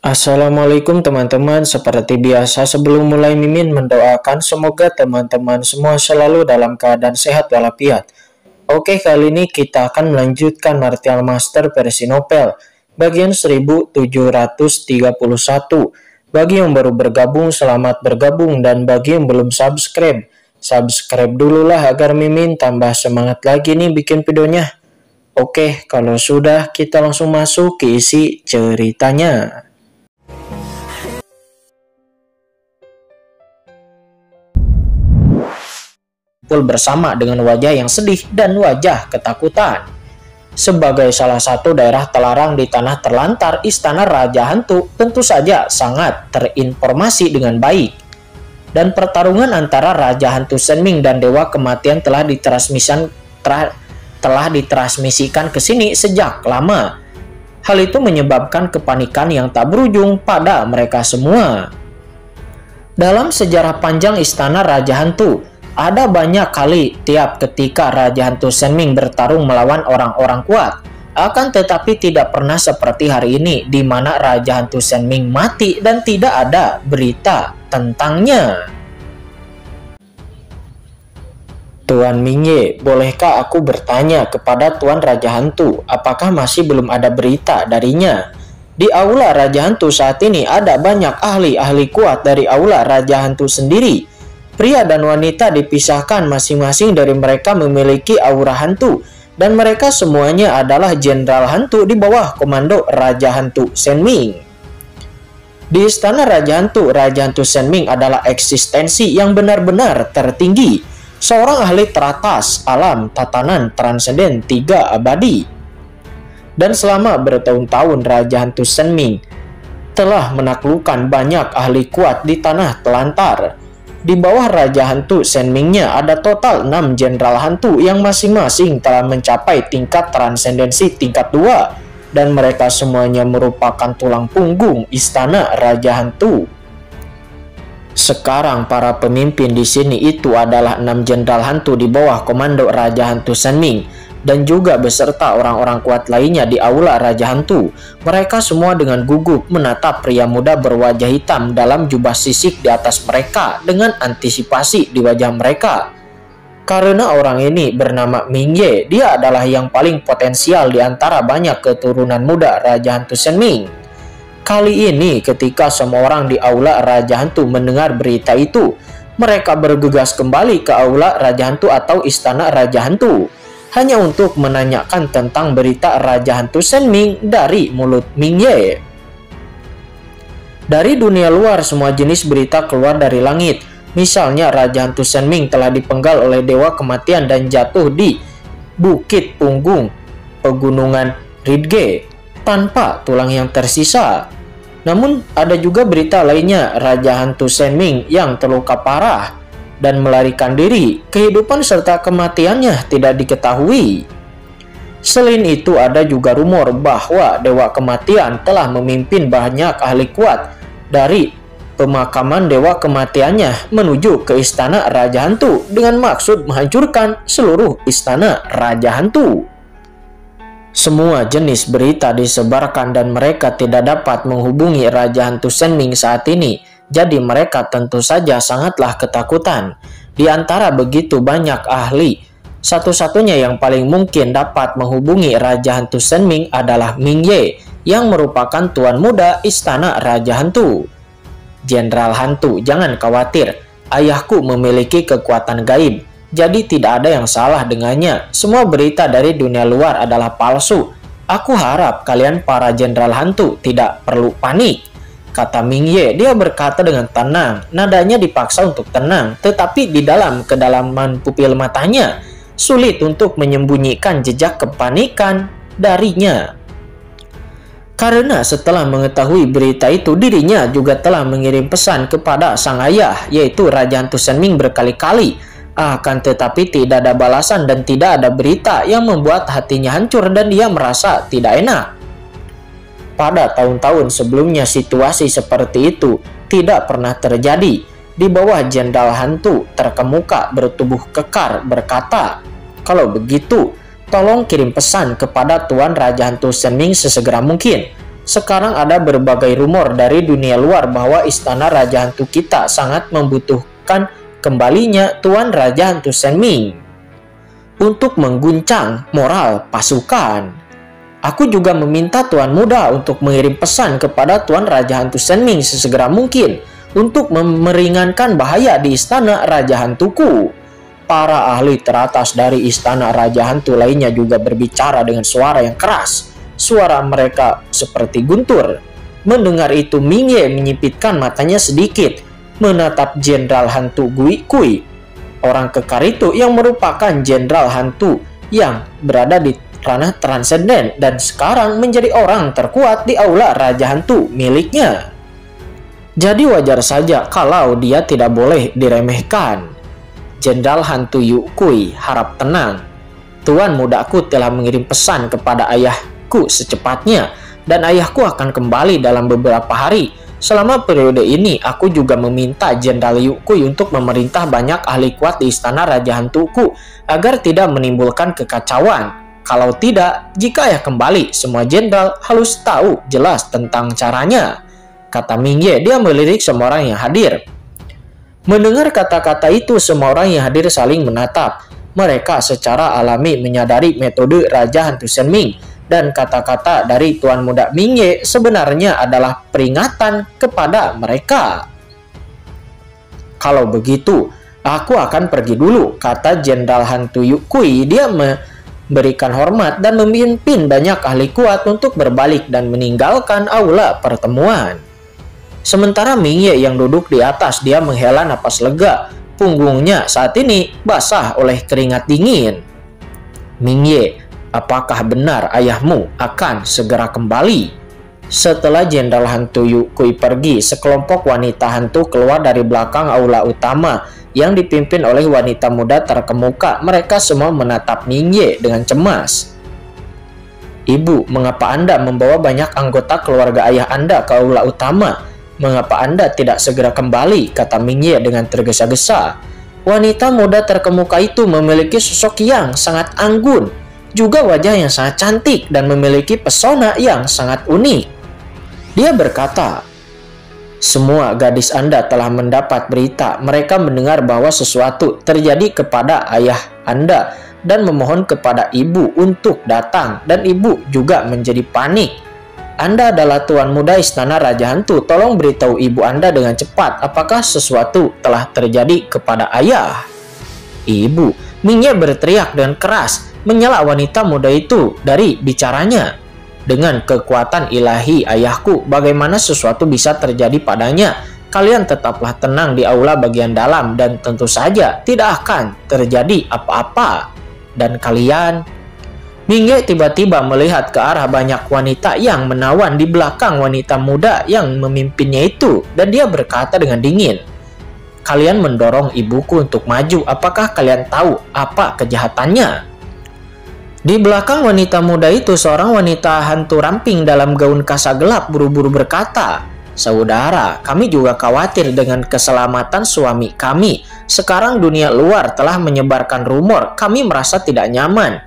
Assalamualaikum teman-teman, seperti biasa sebelum mulai Mimin mendoakan semoga teman-teman semua selalu dalam keadaan sehat walafiat. Oke, kali ini kita akan melanjutkan Martial Master versi novel bagian 1731. Bagi yang baru bergabung, selamat bergabung, dan bagi yang belum subscribe dulu lah agar Mimin tambah semangat lagi nih bikin videonya. Oke, kalau sudah kita langsung masuk ke isi ceritanya. Bersama dengan wajah yang sedih dan wajah ketakutan. Sebagai salah satu daerah terlarang di tanah terlantar, Istana Raja Hantu tentu saja sangat terinformasi dengan baik. Dan pertarungan antara Raja Hantu Shenming dan Dewa Kematian telah ditransmisikan ke sini sejak lama. Hal itu menyebabkan kepanikan yang tak berujung pada mereka semua. Dalam sejarah panjang Istana Raja Hantu, ada banyak kali tiap ketika Raja Hantu Shenming bertarung melawan orang-orang kuat. Akan tetapi tidak pernah seperti hari ini di mana Raja Hantu Shenming mati dan tidak ada berita tentangnya. Tuan Mingye, bolehkah aku bertanya kepada Tuan Raja Hantu, apakah masih belum ada berita darinya? Di Aula Raja Hantu saat ini ada banyak ahli-ahli kuat dari Aula Raja Hantu sendiri. Pria dan wanita dipisahkan, masing-masing dari mereka memiliki aura hantu, dan mereka semuanya adalah jenderal hantu di bawah komando Raja Hantu Shenming. Di Istana Raja Hantu Shenming adalah eksistensi yang benar-benar tertinggi, seorang ahli teratas alam tatanan transenden 3 abadi. Dan selama bertahun-tahun Raja Hantu Shenming telah menaklukkan banyak ahli kuat di tanah telantar. Di bawah Raja Hantu Shenming-nya ada total 6 jenderal hantu yang masing-masing telah mencapai tingkat transendensi tingkat 2, dan mereka semuanya merupakan tulang punggung Istana Raja Hantu. Sekarang para pemimpin di sini itu adalah 6 jenderal hantu di bawah komando Raja Hantu Shenming, dan juga beserta orang-orang kuat lainnya di Aula Raja Hantu. Mereka semua dengan gugup menatap pria muda berwajah hitam dalam jubah sisik di atas mereka dengan antisipasi di wajah mereka. Karena orang ini bernama Mingye, dia adalah yang paling potensial di antara banyak keturunan muda Raja Hantu Shenming. Kali ini ketika semua orang di Aula Raja Hantu mendengar berita itu, mereka bergegas kembali ke Aula Raja Hantu atau Istana Raja Hantu, hanya untuk menanyakan tentang berita Raja Hantu Shenming dari mulut Mingye. Dari dunia luar semua jenis berita keluar dari langit. Misalnya Raja Hantu Shenming telah dipenggal oleh Dewa Kematian dan jatuh di Bukit Punggung Pegunungan Ridge tanpa tulang yang tersisa. Namun ada juga berita lainnya, Raja Hantu Shenming yang terluka parah dan melarikan diri, kehidupan serta kematiannya tidak diketahui. Selain itu ada juga rumor bahwa Dewa Kematian telah memimpin banyak ahli kuat dari pemakaman Dewa Kematiannya menuju ke Istana Raja Hantu dengan maksud menghancurkan seluruh Istana Raja Hantu. Semua jenis berita disebarkan dan mereka tidak dapat menghubungi Raja Hantu Shenming saat ini. Jadi mereka tentu saja sangatlah ketakutan. Di antara begitu banyak ahli, satu-satunya yang paling mungkin dapat menghubungi Raja Hantu Shenming adalah Mingye, yang merupakan tuan muda Istana Raja Hantu. Jenderal Hantu, jangan khawatir. Ayahku memiliki kekuatan gaib, jadi tidak ada yang salah dengannya. Semua berita dari dunia luar adalah palsu. Aku harap kalian para jenderal hantu tidak perlu panik, kata Mingye. Dia berkata dengan tenang, nadanya dipaksa untuk tenang, tetapi di dalam kedalaman pupil matanya sulit untuk menyembunyikan jejak kepanikan darinya. Karena setelah mengetahui berita itu, dirinya juga telah mengirim pesan kepada sang ayah, yaitu Raja Hantu Shenming berkali-kali. Akan tetapi tidak ada balasan dan tidak ada berita, yang membuat hatinya hancur dan dia merasa tidak enak. Pada tahun-tahun sebelumnya situasi seperti itu tidak pernah terjadi. Di bawah jenderal hantu terkemuka bertubuh kekar berkata, "Kalau begitu, tolong kirim pesan kepada Tuan Raja Hantu Shenming sesegera mungkin. Sekarang ada berbagai rumor dari dunia luar bahwa istana Raja Hantu kita sangat membutuhkan kembalinya Tuan Raja Hantu Shen Ming untuk mengguncang moral pasukan. Aku juga meminta Tuan Muda untuk mengirim pesan kepada Tuan Raja Hantu Shen Ming sesegera mungkin untuk meringankan bahaya di istana Raja Hantuku. Para ahli teratas dari istana Raja Hantu lainnya juga berbicara dengan suara yang keras. Suara mereka seperti guntur. Mendengar itu, Ming Ye menyipitkan matanya sedikit, menatap Jenderal Hantu Gui Kui, orang kekar itu yang merupakan Jenderal Hantu yang berada di ranah transenden dan sekarang menjadi orang terkuat di aula Raja Hantu miliknya. Jadi wajar saja kalau dia tidak boleh diremehkan. Jenderal Hantu Yu Kui harap tenang. Tuan mudaku telah mengirim pesan kepada ayahku secepatnya dan ayahku akan kembali dalam beberapa hari. Selama periode ini aku juga meminta Jenderal Yu Kui untuk memerintah banyak ahli kuat di istana Raja Hantuku agar tidak menimbulkan kekacauan. Kalau tidak, jika ayah kembali, semua jenderal harus tahu jelas tentang caranya, kata Ming Ye. Dia melirik semua orang yang hadir. Mendengar kata-kata itu, semua orang yang hadir saling menatap. Mereka secara alami menyadari metode Raja Hantu Shen Ming dan kata-kata dari Tuan Muda Ming Ye sebenarnya adalah peringatan kepada mereka. Kalau begitu, aku akan pergi dulu, kata Jenderal Hantu Yu Kui. Dia memberikan hormat dan memimpin banyak ahli kuat untuk berbalik dan meninggalkan aula pertemuan. Sementara Ming Ye yang duduk di atas, dia menghela napas lega. Punggungnya saat ini basah oleh keringat dingin. Ming Ye, apakah benar ayahmu akan segera kembali? Setelah Jenderal Hantu Yu Kui pergi, sekelompok wanita hantu keluar dari belakang aula utama yang dipimpin oleh wanita muda terkemuka. Mereka semua menatap Ming Ye dengan cemas. Ibu, mengapa Anda membawa banyak anggota keluarga ayah Anda ke aula utama? Mengapa Anda tidak segera kembali? Kata Ming Ye dengan tergesa-gesa. Wanita muda terkemuka itu memiliki sosok yang sangat anggun, juga wajah yang sangat cantik dan memiliki pesona yang sangat unik. Dia berkata, semua gadis Anda telah mendapat berita. Mereka mendengar bahwa sesuatu terjadi kepada ayah Anda dan memohon kepada ibu untuk datang, dan ibu juga menjadi panik. Anda adalah Tuan Muda Istana Raja Hantu. Tolong beritahu ibu Anda dengan cepat apakah sesuatu telah terjadi kepada ayah. Ibu, Ming Ye berteriak dengan keras, menyela wanita muda itu dari bicaranya. Dengan kekuatan ilahi ayahku, bagaimana sesuatu bisa terjadi padanya? Kalian tetaplah tenang di aula bagian dalam dan tentu saja tidak akan terjadi apa-apa. Dan kalian... Ming Ye tiba-tiba melihat ke arah banyak wanita yang menawan di belakang wanita muda yang memimpinnya itu, dan dia berkata dengan dingin, kalian mendorong ibuku untuk maju. Apakah kalian tahu apa kejahatannya? Di belakang wanita muda itu, seorang wanita hantu ramping dalam gaun kasa gelap buru-buru berkata, saudara, kami juga khawatir dengan keselamatan suami kami. Sekarang dunia luar telah menyebarkan rumor, kami merasa tidak nyaman.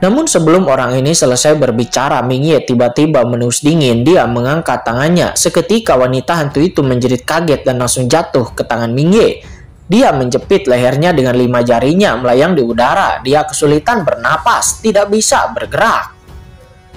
Namun sebelum orang ini selesai berbicara, Ming Ye tiba-tiba menus dingin. Dia mengangkat tangannya. Seketika wanita hantu itu menjerit kaget dan langsung jatuh ke tangan Ming Ye. Dia menjepit lehernya dengan 5 jarinya melayang di udara. Dia kesulitan bernapas, tidak bisa bergerak.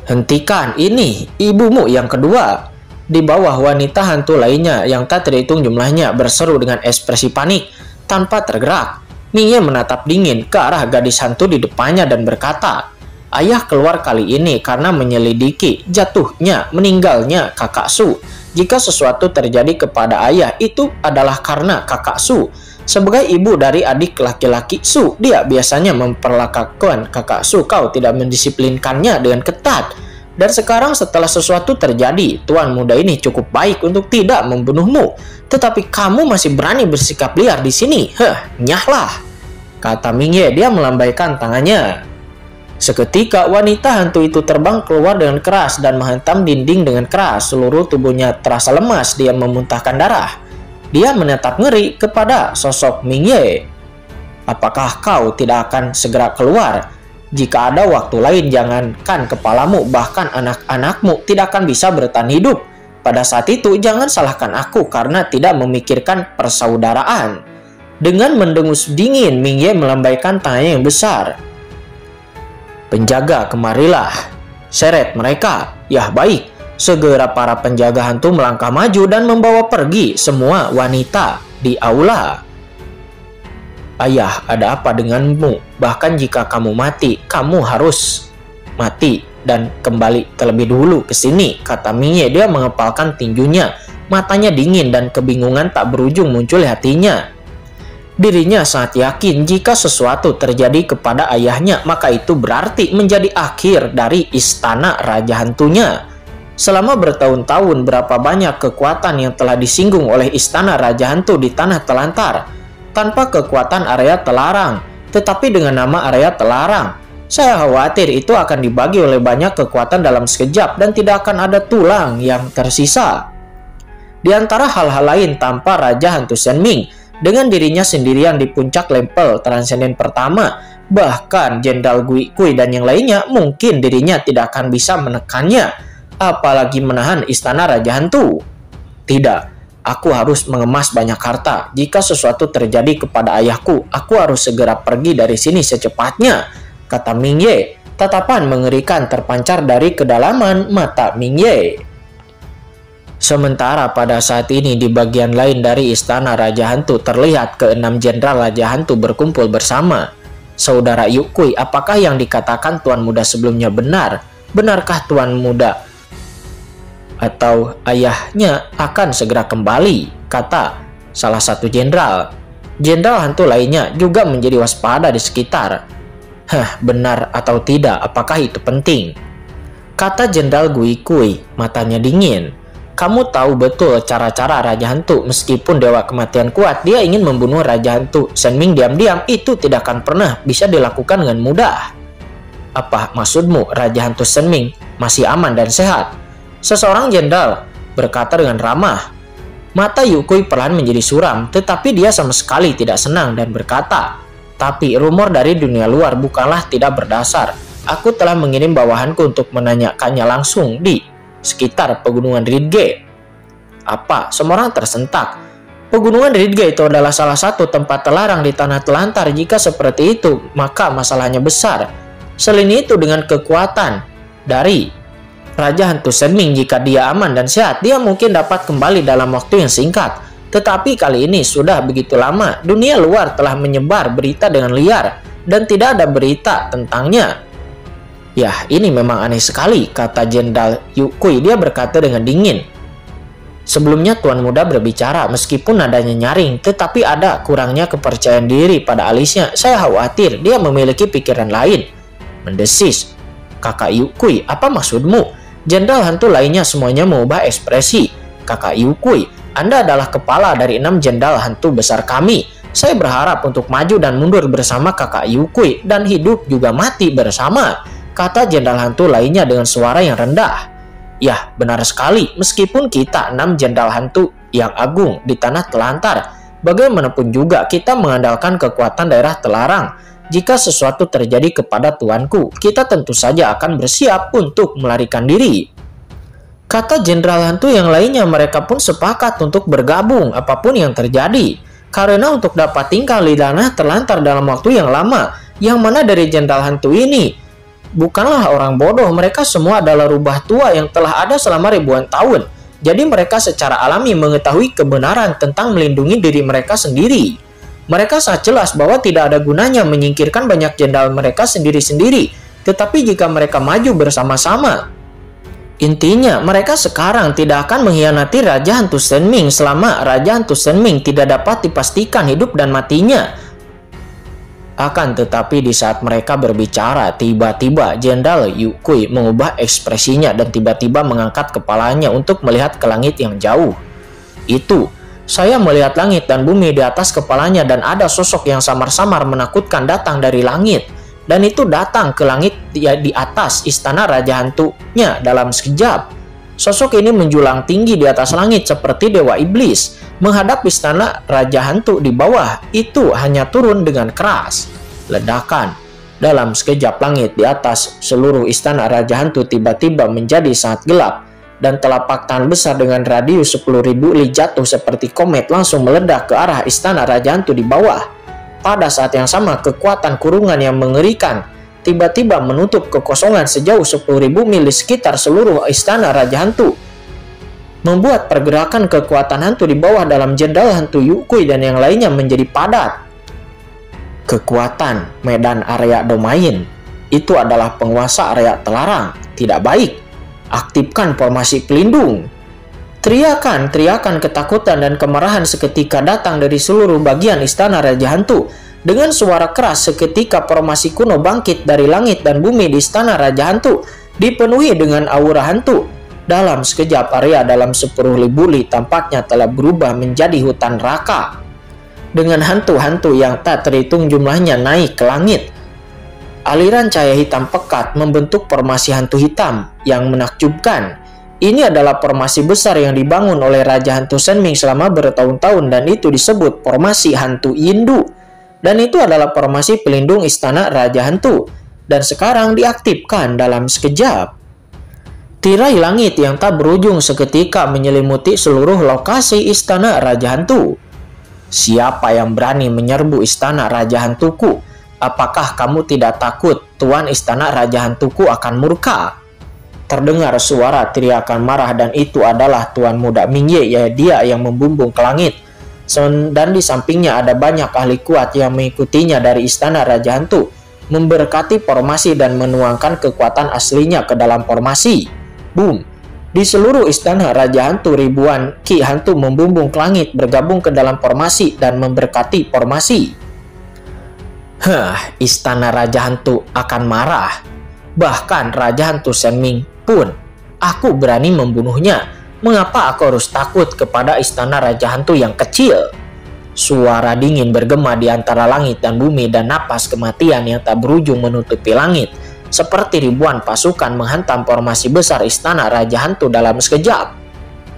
Hentikan, ini ibumu yang kedua. Di bawah, wanita hantu lainnya yang tak terhitung jumlahnya berseru dengan ekspresi panik tanpa tergerak. Ming Ye menatap dingin ke arah gadis hantu di depannya dan berkata, ayah keluar kali ini karena menyelidiki jatuhnya, meninggalnya kakak Su. Jika sesuatu terjadi kepada ayah, itu adalah karena kakak Su. Sebagai ibu dari adik laki-laki Su, dia biasanya memperlakukan kakak Su. Kau tidak mendisiplinkannya dengan ketat. Dan sekarang setelah sesuatu terjadi, Tuan muda ini cukup baik untuk tidak membunuhmu. Tetapi kamu masih berani bersikap liar di sini. Nyahlah, kata Ming Ye. Dia melambaikan tangannya. Seketika wanita hantu itu terbang keluar dengan keras dan menghantam dinding dengan keras. Seluruh tubuhnya terasa lemas. Dia memuntahkan darah. Dia menatap ngeri kepada sosok Ming Ye. Apakah kau tidak akan segera keluar? Jika ada waktu lain, jangankan kepalamu, bahkan anak-anakmu tidak akan bisa bertahan hidup. Pada saat itu, jangan salahkan aku karena tidak memikirkan persaudaraan. Dengan mendengus dingin, Ming Ye melambaikan tangannya yang besar. Penjaga, kemarilah. Seret mereka. Yah, baik. Segera para penjaga hantu melangkah maju dan membawa pergi semua wanita di aula. Ayah, ada apa denganmu? Bahkan jika kamu mati, kamu harus mati dan kembali terlebih dulu ke sini, kata Ming Ye. Dia mengepalkan tinjunya. Matanya dingin dan kebingungan tak berujung muncul di hatinya. Dirinya sangat yakin jika sesuatu terjadi kepada ayahnya, maka itu berarti menjadi akhir dari istana raja hantunya. Selama bertahun-tahun, berapa banyak kekuatan yang telah disinggung oleh istana raja hantu di tanah telantar. Tanpa kekuatan area terlarang, tetapi dengan nama area terlarang, saya khawatir itu akan dibagi oleh banyak kekuatan dalam sekejap dan tidak akan ada tulang yang tersisa. Di antara hal-hal lain, tanpa Raja Hantu Shen Ming, dengan dirinya sendirian di puncak level transenden pertama, bahkan Jenderal Gui Kui dan yang lainnya, mungkin dirinya tidak akan bisa menekannya, apalagi menahan istana Raja Hantu. Tidak. Aku harus mengemas banyak harta. Jika sesuatu terjadi kepada ayahku, aku harus segera pergi dari sini secepatnya, kata Ming Ye. Tatapan mengerikan terpancar dari kedalaman mata Ming Ye. Sementara pada saat ini di bagian lain dari istana Raja Hantu terlihat ke-6 jenderal Raja Hantu berkumpul bersama. Saudara Yu Kui, apakah yang dikatakan Tuan Muda sebelumnya benar? Benarkah Tuan Muda atau ayahnya akan segera kembali, kata salah satu jenderal. Jenderal hantu lainnya juga menjadi waspada di sekitar. Benar atau tidak, apakah itu penting? Kata Jenderal Gui Kui, matanya dingin. Kamu tahu betul cara-cara Raja Hantu. Meskipun dewa kematian kuat, dia ingin membunuh Raja Hantu Shen Ming diam-diam, itu tidak akan pernah bisa dilakukan dengan mudah. Apa maksudmu Raja Hantu Shen Ming masih aman dan sehat? Seseorang jenderal berkata dengan ramah. Mata Yu Kui perlahan menjadi suram, tetapi dia sama sekali tidak senang dan berkata, tapi rumor dari dunia luar bukanlah tidak berdasar. Aku telah mengirim bawahanku untuk menanyakannya langsung di sekitar pegunungan Ridge. Apa? Semua orang tersentak. Pegunungan Ridge itu adalah salah satu tempat terlarang di tanah telantar. Jika seperti itu, maka masalahnya besar. Selain itu, dengan kekuatan dari Raja Hantu Shen Ming, jika dia aman dan sehat, dia mungkin dapat kembali dalam waktu yang singkat. Tetapi kali ini sudah begitu lama, dunia luar telah menyebar berita dengan liar, dan tidak ada berita tentangnya. Yah, ini memang aneh sekali, kata Jenderal Yu Kui. Dia berkata dengan dingin. Sebelumnya Tuan Muda berbicara, meskipun nadanya nyaring, tetapi ada kurangnya kepercayaan diri pada alisnya. Saya khawatir dia memiliki pikiran lain. Mendesis. Kakak Yu Kui, apa maksudmu? Jenderal hantu lainnya semuanya mengubah ekspresi. Kakak Yu Kui, Anda adalah kepala dari 6 jenderal hantu besar kami. Saya berharap untuk maju dan mundur bersama kakak Yu Kui dan hidup juga mati bersama, kata jenderal hantu lainnya dengan suara yang rendah. Yah, benar sekali. Meskipun kita 6 jenderal hantu yang agung di tanah telantar, bagaimanapun juga kita mengandalkan kekuatan daerah terlarang. Jika sesuatu terjadi kepada tuanku, kita tentu saja akan bersiap untuk melarikan diri. Kata jenderal hantu yang lainnya, mereka pun sepakat untuk bergabung apapun yang terjadi. Karena untuk dapat tinggal di tanah terlantar dalam waktu yang lama, yang mana dari jenderal hantu ini bukanlah orang bodoh, mereka semua adalah rubah tua yang telah ada selama ribuan tahun. Jadi mereka secara alami mengetahui kebenaran tentang melindungi diri mereka sendiri. Mereka sangat jelas bahwa tidak ada gunanya menyingkirkan banyak jenderal mereka sendiri-sendiri, tetapi jika mereka maju bersama-sama. Intinya, mereka sekarang tidak akan mengkhianati Raja Hantu Shen Ming selama Raja Hantu Shen Ming tidak dapat dipastikan hidup dan matinya. Akan tetapi di saat mereka berbicara, tiba-tiba Jenderal Yu Kui mengubah ekspresinya dan tiba-tiba mengangkat kepalanya untuk melihat ke langit yang jauh. Saya melihat langit dan bumi di atas kepalanya dan ada sosok yang samar-samar menakutkan datang dari langit. Dan itu datang ke langit di atas istana Raja Hantunya dalam sekejap. Sosok ini menjulang tinggi di atas langit seperti Dewa Iblis. Menghadap istana Raja Hantu di bawah, itu hanya turun dengan keras. Ledakan. Dalam sekejap langit di atas seluruh istana Raja Hantu tiba-tiba menjadi sangat gelap, dan telapak tangan besar dengan radius 10.000 li jatuh seperti komet langsung meledak ke arah istana Raja Hantu di bawah. Pada saat yang sama, kekuatan kurungan yang mengerikan tiba-tiba menutup kekosongan sejauh 10.000 mil di sekitar seluruh istana Raja Hantu, membuat pergerakan kekuatan hantu di bawah dalam Jenderal Hantu Yukui dan yang lainnya menjadi padat. Kekuatan medan area domain itu adalah penguasa area terlarang. Tidak baik. Aktifkan formasi pelindung. Teriakan ketakutan dan kemarahan seketika datang dari seluruh bagian istana Raja Hantu. Dengan suara keras seketika formasi kuno bangkit dari langit dan bumi di istana Raja Hantu, dipenuhi dengan aura hantu. Dalam sekejap area dalam 10.000 li tampaknya telah berubah menjadi hutan neraka, dengan hantu-hantu yang tak terhitung jumlahnya naik ke langit. Aliran cahaya hitam pekat membentuk formasi hantu hitam yang menakjubkan. Ini adalah formasi besar yang dibangun oleh Raja Hantu Shenming selama bertahun-tahun, dan itu disebut formasi hantu Yindu. Dan itu adalah formasi pelindung istana Raja Hantu, dan sekarang diaktifkan dalam sekejap. Tirai langit yang tak berujung seketika menyelimuti seluruh lokasi istana Raja Hantu. Siapa yang berani menyerbu istana Raja Hantuku? Apakah kamu tidak takut Tuan istana Raja Hantuku akan murka? Terdengar suara teriakan marah, dan itu adalah Tuan Muda Mingye, ya dia yang membumbung ke langit. Dan di sampingnya ada banyak ahli kuat yang mengikutinya dari istana Raja Hantu, memberkati formasi dan menuangkan kekuatan aslinya ke dalam formasi. Boom! Di seluruh istana Raja Hantu, ribuan ki hantu membumbung ke langit, bergabung ke dalam formasi dan memberkati formasi. Istana Raja Hantu akan marah. Bahkan Raja Hantu Shenming pun, aku berani membunuhnya. Mengapa aku harus takut kepada istana Raja Hantu yang kecil? Suara dingin bergema di antara langit dan bumi, dan napas kematian yang tak berujung menutupi langit. Seperti ribuan pasukan menghantam formasi besar istana Raja Hantu dalam sekejap.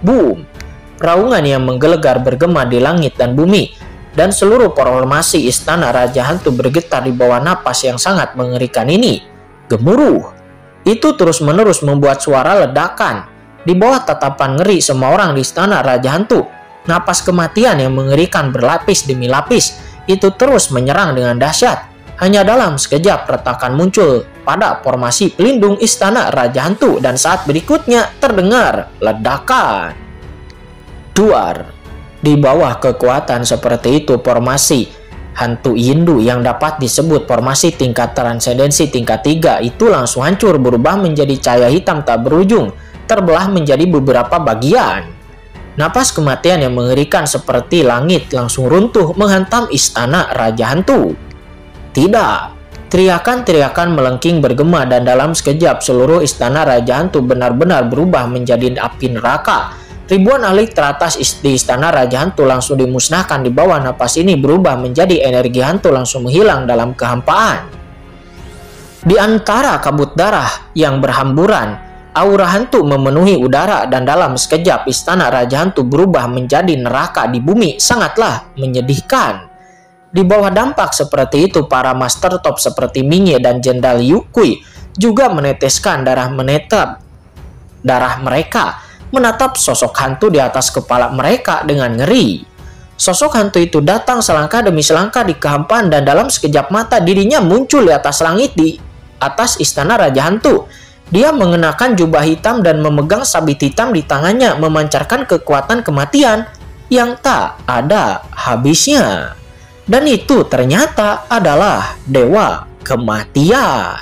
Boom! Raungan yang menggelegar bergema di langit dan bumi, dan seluruh formasi istana Raja Hantu bergetar di bawah napas yang sangat mengerikan ini. Gemuruh! Itu terus-menerus membuat suara ledakan. Di bawah tatapan ngeri semua orang di istana Raja Hantu, napas kematian yang mengerikan berlapis demi lapis itu terus menyerang dengan dahsyat. Hanya dalam sekejap retakan muncul pada formasi pelindung istana Raja Hantu, dan saat berikutnya terdengar ledakan. Duar! Di bawah kekuatan seperti itu, formasi hantu Yindu yang dapat disebut formasi tingkat transendensi tingkat 3 itu langsung hancur, berubah menjadi cahaya hitam tak berujung, terbelah menjadi beberapa bagian. Napas kematian yang mengerikan seperti langit langsung runtuh menghantam istana Raja Hantu. Tidak, teriakan-teriakan melengking bergema, dan dalam sekejap seluruh istana Raja Hantu benar-benar berubah menjadi api neraka. Ribuan ahli teratas di istana Raja Hantu langsung dimusnahkan di bawah napas ini, berubah menjadi energi hantu langsung menghilang dalam kehampaan. Di antara kabut darah yang berhamburan, aura hantu memenuhi udara, dan dalam sekejap istana Raja Hantu berubah menjadi neraka di bumi. Sangatlah menyedihkan. Di bawah dampak seperti itu, para master top seperti Mingye dan Jenderal Yukui juga meneteskan darah mereka, menatap sosok hantu di atas kepala mereka dengan ngeri. Sosok hantu itu datang selangkah demi selangkah di kehampaan, dan dalam sekejap mata dirinya muncul di atas langit di atas istana Raja Hantu. Dia mengenakan jubah hitam dan memegang sabit hitam di tangannya, memancarkan kekuatan kematian yang tak ada habisnya. Dan itu ternyata adalah Dewa Kematian.